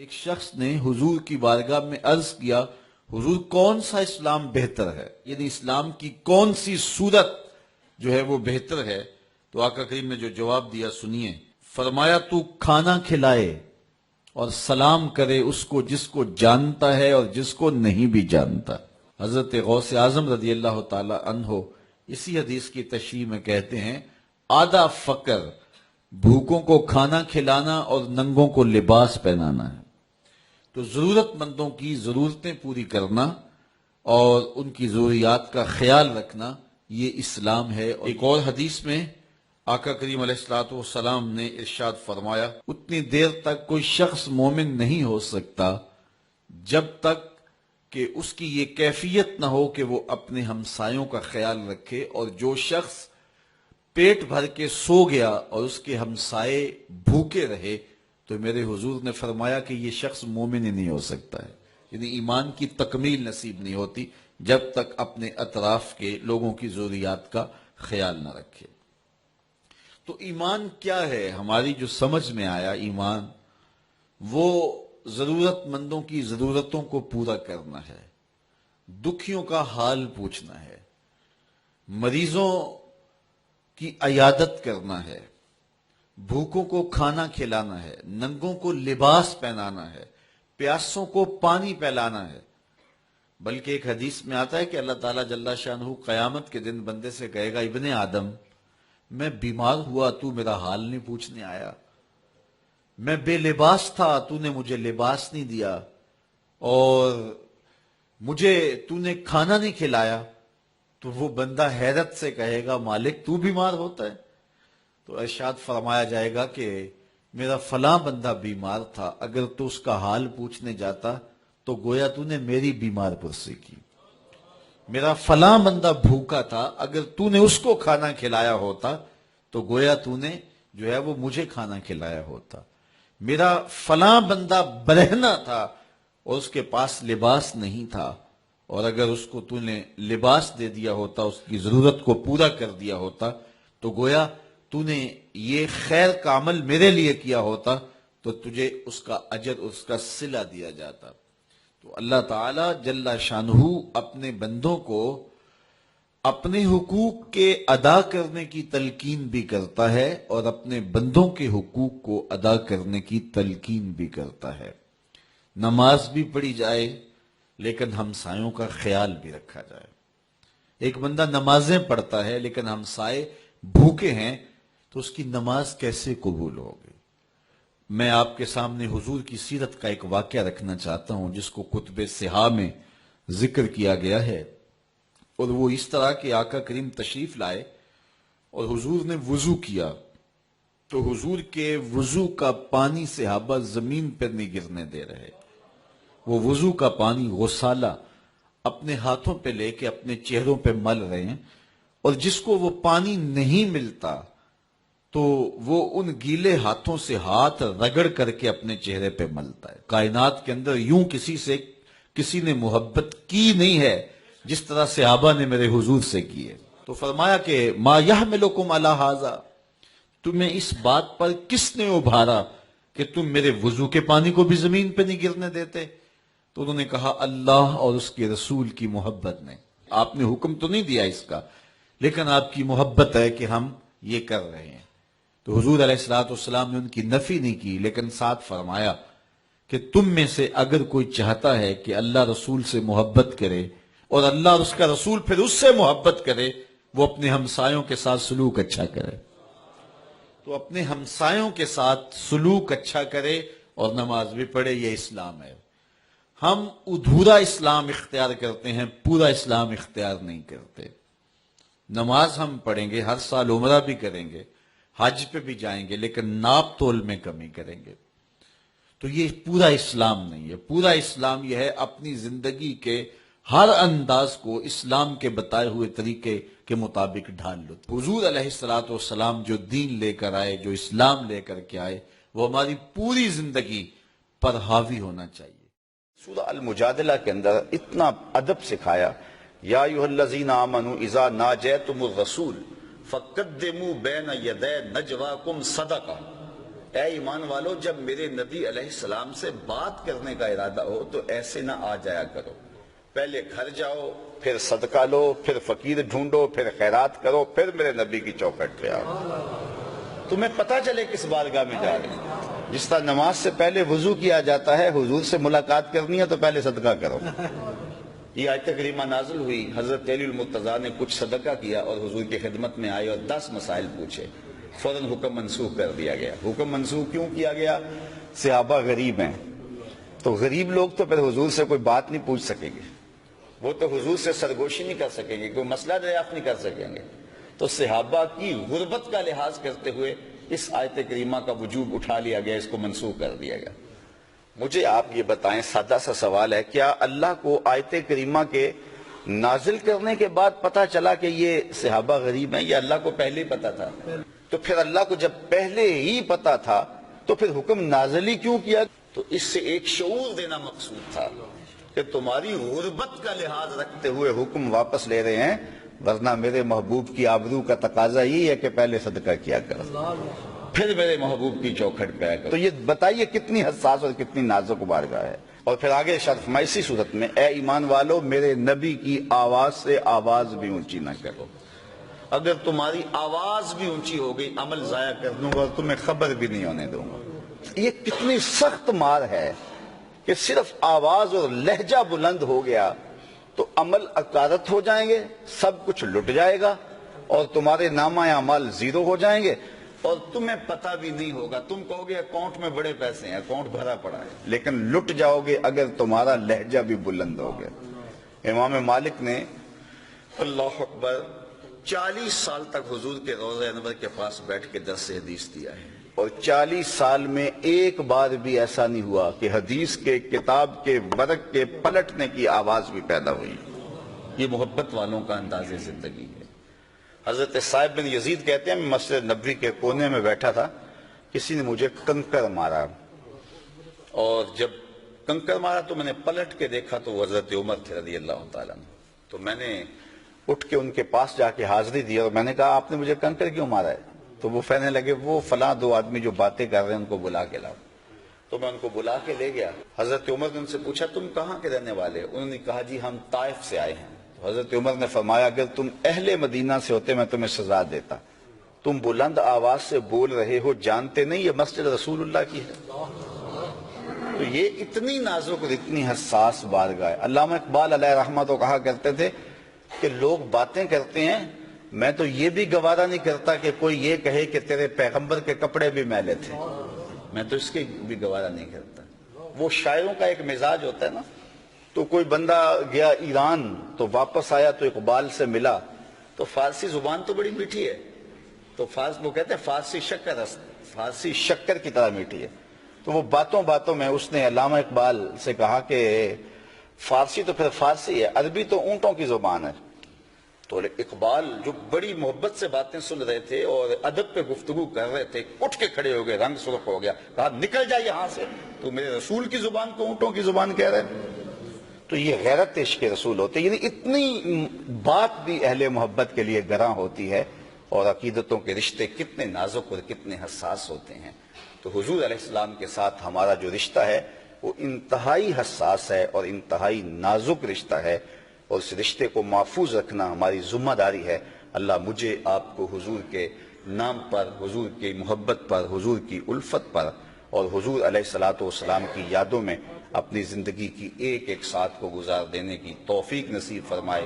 ایک شخص نے حضور کی بارگاہ میں عرض کیا، حضور کون سا اسلام بہتر ہے، یعنی اسلام کی کون سی صورت جو ہے وہ بہتر ہے؟ تو آقا کریم نے جو جواب دیا سنیے، فرمایا تو کھانا کھلائے اور سلام کرے اس کو جس کو جانتا ہے اور جس کو نہیں بھی جانتا۔ حضرت غوث اعظم رضی اللہ تعالی عنہ اسی حدیث کی تشریح میں کہتے ہیں، آدھا فقر بھوکوں کو کھانا کھلانا اور ننگوں کو لباس پہنانا ہے۔ تو ضرورت مندوں کی ضرورتیں پوری کرنا اور ان کی ضروریات کا خیال رکھنا یہ اسلام ہے۔ ایک اور حدیث میں آقا کریم علیہ الصلوۃ والسلام نے ارشاد فرمایا، اتنی دیر تک کوئی شخص مومن نہیں ہو سکتا جب تک کہ اس کی یہ کیفیت نہ ہو کہ وہ اپنے ہمسایوں کا خیال رکھے، اور جو شخص پیٹ بھر کے سو گیا اور اس کے ہمسائے بھوکے رہے تو میرے حضور نے فرمایا کہ یہ شخص مومن ہی نہیں ہو سکتا ہے، یعنی ایمان کی تکمیل نصیب نہیں ہوتی جب تک اپنے اطراف کے لوگوں کی ضروریات کا خیال نہ رکھے۔ تو ایمان کیا ہے؟ ہماری جو سمجھ میں آیا ایمان وہ ضرورت مندوں کی ضرورتوں کو پورا کرنا ہے، دکھیوں کا حال پوچھنا ہے، مریضوں کی عیادت کرنا ہے، بھوکوں کو کھانا کھلانا ہے، ننگوں کو لباس پہنانا ہے، پیاسوں کو پانی پلانا ہے۔ بلکہ ایک حدیث میں آتا ہے کہ اللہ تعالیٰ جل شانہ قیامت کے دن بندے سے کہے گا، ابن آدم میں بیمار ہوا تو میرا حال نہیں پوچھنے آیا، میں بے لباس تھا تو نے مجھے لباس نہیں دیا، اور مجھے تو نے کھانا نہیں کھلایا۔ تو وہ بندہ حیرت سے کہے گا، مالک تو بیمار ہوتا ہے؟ تو ارشاد فرمایا جائے گا کہ میرا فلاں بندہ بیمار تھا، اگر تو اس کا حال پوچھنے جاتا تو گویا تو نے میری بیمار پرسی کی۔ میرا فلاں بندہ بھوکا تھا، اگر تو نے اس کو کھانا کھلایا ہوتا تو گویا تو نے جو ہے وہ مجھے کھانا کھلایا ہوتا۔ میرا فلاں بندہ برہنہ تھا اور اس کے پاس لباس نہیں تھا، اور اگر اس کو تو نے لباس دے دیا ہوتا، اس کی ضرورت کو پورا کر دیا ہوتا تو گویا تو نے یہ خیر کا عمل میرے لیے کیا ہوتا تو تجھے اس کا اجر، اس کا صلہ دیا جاتا۔ تو اللہ تعالی جل شانہ اپنے بندوں کو اپنے حقوق کے ادا کرنے کی تلقین بھی کرتا ہے اور اپنے بندوں کے حقوق کو ادا کرنے کی تلقین بھی کرتا ہے۔ نماز بھی پڑھی جائے لیکن ہمسایوں کا خیال بھی رکھا جائے۔ ایک بندہ نمازیں پڑھتا ہے لیکن ہمسائے بھوکے ہیں تو اس کی نماز کیسے قبول ہوگی؟ میں آپ کے سامنے حضور کی سیرت کا ایک واقعہ رکھنا چاہتا ہوں جس کو کتب صحاح میں ذکر کیا گیا ہے، اور وہ اس طرح کہ آقا کریم تشریف لائے اور حضور نے وضو کیا تو حضور کے وضو کا پانی صحابہ زمین پر نہیں گرنے دے رہے، وہ وضو کا پانی غسالہ اپنے ہاتھوں پہ لے کے اپنے چہروں پہ مل رہے ہیں، اور جس کو وہ پانی نہیں ملتا تو وہ ان گیلے ہاتھوں سے ہاتھ رگڑ کر کے اپنے چہرے پہ ملتا ہے۔ کائنات کے اندر یوں کسی سے کسی نے محبت کی نہیں ہے جس طرح صحابہ نے میرے حضور سے کی ہے۔ تو فرمایا کہ ما یحملکم علی ھذا، تمہیں اس بات پر کس نے ابھارا کہ تم میرے وضو کے پانی کو بھی زمین پہ نہیں گرنے دیتے؟ تو انہوں نے کہا اللہ اور اس کے رسول کی محبت نے۔ آپ نے حکم تو نہیں دیا اس کا، لیکن آپ کی محبت ہے کہ ہم یہ کر رہے ہیں۔ تو حضور علیہ الصلوۃ والسلام نے ان کی نفی نہیں کی، لیکن ساتھ فرمایا کہ تم میں سے اگر کوئی چاہتا ہے کہ اللہ رسول سے محبت کرے اور اللہ اور اس کا رسول پھر اس سے محبت کرے، وہ اپنے ہمسایوں کے ساتھ سلوک اچھا کرے۔ تو اپنے ہمسایوں کے ساتھ سلوک اچھا کرے اور نماز بھی پڑھے، یہ اسلام ہے۔ ہم ادھورا اسلام اختیار کرتے ہیں، پورا اسلام اختیار نہیں کرتے۔ نماز ہم پڑھیں گے، ہر سال عمرہ بھی کریں گے، حج پہ بھی جائیں گے، لیکن ناپ تول میں کمی کریں گے۔ تو یہ پورا اسلام نہیں ہے۔ پورا اسلام یہ ہے اپنی زندگی کے ہر انداز کو اسلام کے بتائے ہوئے طریقے کے مطابق ڈھال لو۔ حضور علیہ الصلوۃ والسلام جو دین لے کر آئے، جو اسلام لے کر کے آئے، وہ ہماری پوری زندگی پر حاوی ہونا چاہیے۔ سورہ المجادلہ کے اندر اتنا ادب سکھایا، یا ایھا الذین آمنوا اذا ناجیتم الرسول فقدموا بین یدی نجواکم صدقہ، اے ایمان والو جب میرے نبی علیہ السلام سے بات کرنے کا ارادہ ہو تو ایسے نہ آ جایا کرو، پہلے گھر جاؤ، پھر صدقہ لو، پھر فقیر ڈھونڈو، پھر خیرات کرو، پھر میرے نبی کی چوکھٹ پہ آؤ، تمہیں پتہ چلے کس بارگاہ میں جا رہے ہیں۔ جس طرح نماز سے پہلے وضو کیا جاتا ہے، حضور سے ملاقات کرنی ہے تو پہلے صدقہ کرو۔ یہ آیت کریمہ نازل ہوئی، حضرت علی المرتضیٰ نے کچھ صدقہ کیا اور حضور کی خدمت میں آئے اور 10 مسائل پوچھے، فوراً حکم منسوخ کر دیا گیا۔ حکم منسوخ کیوں کیا گیا؟ صحابہ غریب ہیں، تو غریب لوگ تو پھر حضور سے کوئی بات نہیں پوچھ سکیں گے، وہ تو حضور سے سرگوشی نہیں کر سکیں گے، کوئی مسئلہ دریافت نہیں کر سکیں گے، تو صحابہ کی غربت کا لحاظ کرتے ہوئے اس آیت کریمہ کا وجوب اٹھا لیا گیا، اس کو منسوخ کر دیا گیا۔ مجھے آپ یہ بتائیں، سادہ سا سوال ہے، کیا اللہ کو آیت کریمہ کے نازل کرنے کے بعد پتہ چلا کہ یہ صحابہ غریب ہیں، یا اللہ کو پہلے ہی پتا تھا؟ تو پھر اللہ کو جب پہلے ہی پتا تھا تو پھر حکم نازل ہی کیوں کیا؟ تو اس سے ایک شعور دینا مقصود تھا کہ تمہاری غربت کا لحاظ رکھتے ہوئے حکم واپس لے رہے ہیں، ورنہ میرے محبوب کی آبرو کا تقاضا یہی ہے کہ پہلے صدقہ کیا کرو، پھر میرے محبوب کی چوکھٹ پہ آیا کرو۔ تو یہ بتائیے کتنی حساس اور کتنی نازک بارگاہ ہے۔ اور پھر آگے ارشاد فرمایا اسی صورت میں، اے ایمان والو میرے نبی کی آواز سے آواز بھی اونچی نہ کرو، اگر تمہاری آواز بھی اونچی ہو گئی عمل ضائع کر دوں گا اور تمہیں خبر بھی نہیں ہونے دوں گا۔ یہ کتنی سخت مار ہے کہ صرف آواز اور لہجہ بلند ہو گیا تو عمل اکارت ہو جائیں گے، سب کچھ لٹ جائے گا اور تمہارے نامہ اعمال زیرو ہو جائیں گے اور تمہیں پتہ بھی نہیں ہوگا۔ تم کہو گے اکاؤنٹ میں بڑے پیسے ہیں، اکاؤنٹ بھرا پڑا ہے، لیکن لٹ جاؤ گے اگر تمہارا لہجہ بھی بلند ہو گیا۔ امام مالک نے اللہ اکبر 40 سال تک حضور کے روضہ انور کے پاس بیٹھ کے درس حدیث دیا ہے، اور 40 سال میں ایک بار بھی ایسا نہیں ہوا کہ حدیث کے کتاب کے ورق کے پلٹنے کی آواز بھی پیدا ہوئی۔ یہ محبت والوں کا انداز زندگی ہے۔ حضرت صاحب بن یزید کہتے ہیں میں مسجد نبوی کے کونے میں بیٹھا تھا، کسی نے مجھے کنکر مارا، اور جب کنکر مارا تو میں نے پلٹ کے دیکھا تو وہ حضرت عمر تھے رضی اللہ تعالیٰ عنہ۔ تو میں نے اٹھ کے ان کے پاس جا کے حاضری دی اور میں نے کہا آپ نے مجھے کنکر کیوں مارا ہے؟ تو وہ کہنے لگے وہ فلاں 2 آدمی جو باتیں کر رہے ہیں ان کو بلا کے لاؤ۔ تو میں ان کو بلا کے لے گیا۔ حضرت عمر نے ان سے پوچھا تم کہاں کے رہنے والے؟ انہوں نے کہا جی ہم طائف سے آئے ہیں۔ تو حضرت عمر نے فرمایا اگر تم اہل مدینہ سے ہوتے میں تمہیں سزا دیتا، تم بلند آواز سے بول رہے ہو، جانتے نہیں یہ مسجد رسول اللہ کی ہے؟ تو یہ اتنی نازک اور اتنی حساس بارگاہ ہے۔ علامہ اقبال علیہ رحمہ تو کہا کرتے تھے کہ لوگ باتیں کرتے ہیں، میں تو یہ بھی گوارا نہیں کرتا کہ کوئی یہ کہے کہ تیرے پیغمبر کے کپڑے بھی میلے تھے، میں تو اس کی بھی گوارا نہیں کرتا۔ وہ شاعروں کا ایک مزاج ہوتا ہے نا، تو کوئی بندہ گیا ایران تو واپس آیا تو اقبال سے ملا، تو فارسی زبان تو بڑی میٹھی ہے، تو وہ کہتے ہیں فارسی شکر کی طرح میٹھی ہے، تو وہ باتوں باتوں میں اس نے علامہ اقبال سے کہا کہ فارسی تو پھر فارسی ہے، عربی تو اونٹوں کی زبان ہے۔ تو اقبال جو بڑی محبت سے باتیں سن رہے تھے اور ادب پہ گفتگو کر رہے تھے، اٹھ کے کھڑے ہو گئے، رنگ سرخ ہو گیا، کہا نکل جائے یہاں سے، تو میرے رسول کی زبان کو اونٹوں کی زبان کہہ رہے ہیں۔ تو یہ غیرت عشق رسول ہوتے، یعنی اتنی بات بھی اہل محبت کے لیے گراں ہوتی ہے، اور عقیدتوں کے رشتے کتنے نازک اور کتنے حساس ہوتے ہیں۔ تو حضور علیہ السلام کے ساتھ ہمارا جو رشتہ ہے وہ انتہائی حساس ہے اور انتہائی نازک رشتہ ہے، اور اس رشتے کو محفوظ رکھنا ہماری ذمہ داری ہے۔ اللہ مجھے آپ کو حضور کے نام پر، حضور کی محبت پر، حضور کی الفت پر اور حضور علیہ السلام کی یادوں میں اپنی زندگی کی ایک ایک ساتھ کو گزار دینے کی توفیق نصیب فرمائے۔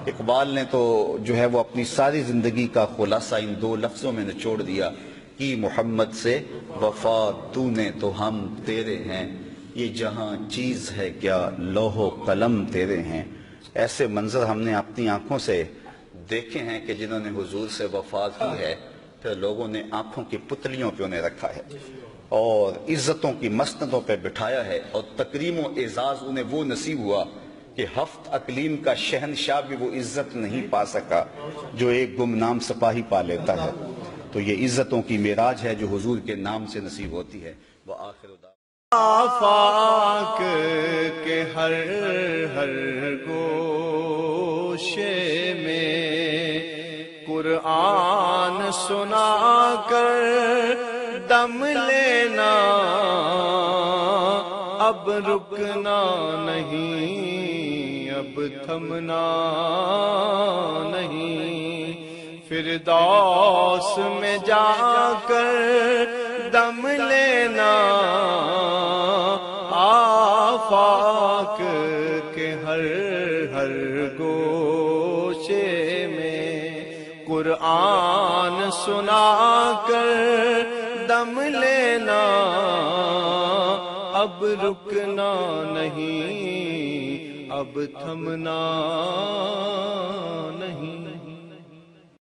اقبال نے تو جو ہے وہ اپنی ساری زندگی کا خلاصہ ان 2 لفظوں میں نچوڑ دیا کہ محمد سے وفا تو نے تو ہم تیرے ہیں، یہ جہاں چیز ہے کیا لوح و قلم تیرے ہیں۔ ایسے منظر ہم نے اپنی آنکھوں سے دیکھے ہیں کہ جنہوں نے حضور سے وفا کی ہے پھر لوگوں نے آنکھوں کی پتلیوں پہ انہیں رکھا ہے اور عزتوں کی مسندوں پہ بٹھایا ہے، اور تکریم و اعزاز انہیں وہ نصیب ہوا کہ 7 اقلیم کا شہنشاہ بھی وہ عزت نہیں پا سکا جو ایک گمنام سپاہی پا لیتا ہے۔ تو یہ عزتوں کی معراج ہے جو حضور کے نام سے نصیب ہوتی ہے۔ وآخر دعوانا آفاق کے ہر گوشے میں قرآن سنا کر دم لینا اب رکنا نہیں، اب تھمنا نہیں، فردوس میں جا کر دم لینا، آفاق کے ہر ہر گوشے میں قرآن سنا کر دم لینا، اب رکنا نہیں، اب تھمنا نہیں۔